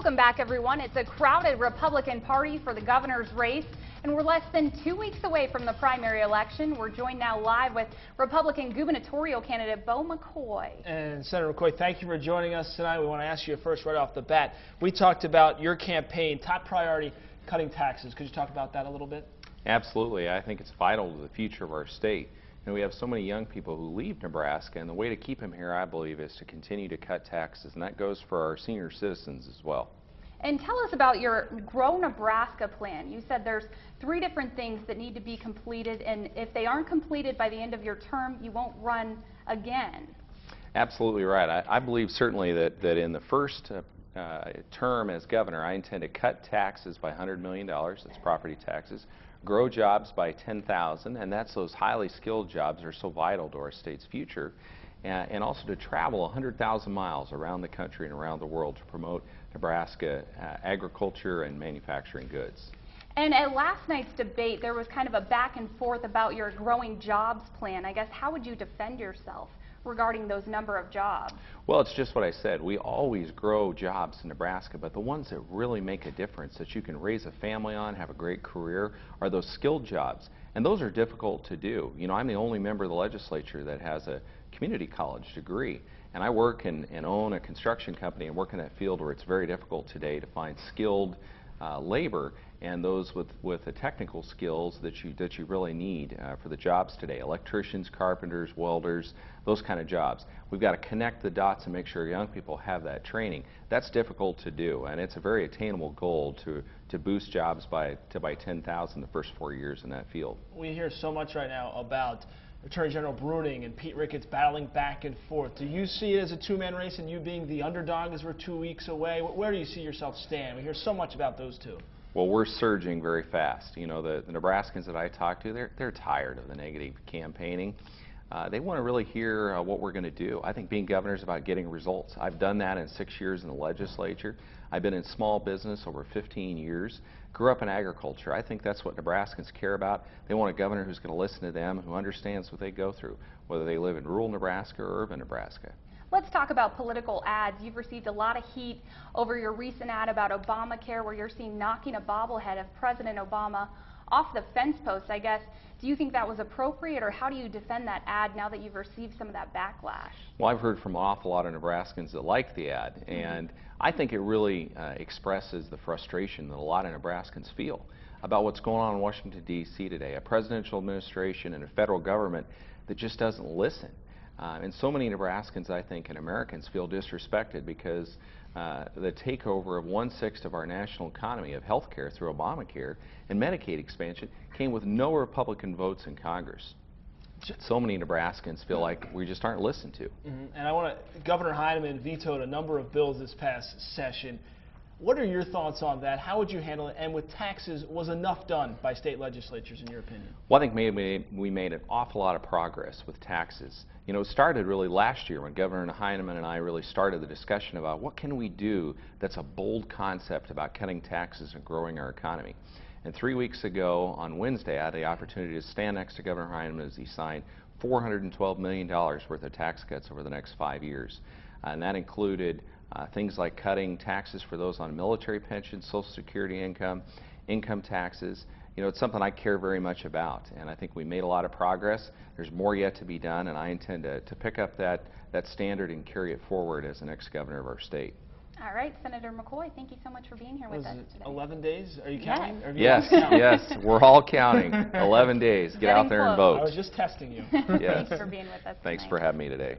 Welcome back, everyone. It's a crowded Republican Party for the governor's race, and we're less than 2 weeks away from the primary election. We're joined now live with Republican gubernatorial candidate Beau McCoy. And Senator McCoy, thank you for joining us tonight. We want to ask you first, right off the bat, we talked about your campaign, top priority, cutting taxes. Could you talk about that a little bit? Absolutely. I think it's vital to the future of our state. And we have so many young people who leave Nebraska, and the way to keep them here, I believe, is to continue to cut taxes, and that goes for our senior citizens as well. And tell us about your Grow Nebraska plan. You said there's 3 different things that need to be completed, and if they aren't completed by the end of your term, you won't run again. Absolutely right. I believe certainly that in the first term as governor, I intend to cut taxes by $100 million, that's property taxes, grow jobs by 10,000, and that's those highly skilled jobs that are so vital to our state's future, and also to travel 100,000 miles around the country and around the world to promote Nebraska agriculture and manufacturing goods. And at last night's debate, there was kind of a back and forth about your growing jobs plan. I guess, how would you defend yourself regarding those number of jobs? Well, it's just what I said. We always grow jobs in Nebraska, but the ones that really make a difference, that you can raise a family on, have a great career, are those skilled jobs. And those are difficult to do. You know, I'm the only member of the legislature that has a community college degree. And I work and own a construction company and work in that field where it's very difficult today to find skilled labor and those with the technical skills that you really need for the jobs today. Electricians, carpenters, welders, those kind of jobs. We've got to connect the dots and make sure young people have that training. That's difficult to do, and it's a very attainable goal to boost jobs by 10,000 the first 4 years in that field. We hear so much right now about Attorney General Bruning and Pete Ricketts battling back and forth. Do you see it as a two-man race and you being the underdog as we're 2 weeks away? Where do you see yourself stand? We hear so much about those two. Well, we're surging very fast. You know, the Nebraskans that I talk to, they're tired of the negative campaigning. They want to really hear what we're going to do. I think being governor is about getting results. I've done that in 6 years in the legislature. I've been in small business over 15 years. Grew up in agriculture. I think that's what Nebraskans care about. They want a governor who's going to listen to them, who understands what they go through, whether they live in rural Nebraska or urban Nebraska. Let's talk about political ads. You've received a lot of heat over your recent ad about Obamacare, where you're seen knocking a bobblehead of President Obama off the fence post, I guess. Do you think that was appropriate, or how do you defend that ad now that you've received some of that backlash? Well, I've heard from an awful lot of Nebraskans that like the ad, and I think it really expresses the frustration that a lot of Nebraskans feel about what's going on in Washington, D.C. today, a presidential administration and a federal government that just doesn't listen. And so many Nebraskans, I think, and Americans feel disrespected because the takeover of 1/6 of our national economy of health care through Obamacare and Medicaid expansion came with no Republican votes in Congress. So many Nebraskans feel like we just aren't listened to. And Governor Heineman vetoed a number of bills this past session. What are your thoughts on that? How would you handle it? And with taxes, was enough done by state legislatures, in your opinion? Well, I think maybe we made an awful lot of progress with taxes. You know, it started really last year when Governor Heineman and I really started the discussion about what can we do that's a bold concept about cutting taxes and growing our economy. And 3 weeks ago, on Wednesday, I had the opportunity to stand next to Governor Heineman as he signed $412 million worth of tax cuts over the next 5 years. And that included things like cutting taxes for those on military pensions, Social Security income taxes. You know, it's something I care very much about, and I think we made a lot of progress. There's more yet to be done, and I intend to pick up that standard and carry it forward as the next governor of our state. All right, Senator McCoy, thank you so much for being here with us today. 11 days? Are you counting? Yes, yes, we're all counting. 11 days. Get out there and vote. I was just testing you. Thanks for being with us tonight. Thanks for having me today.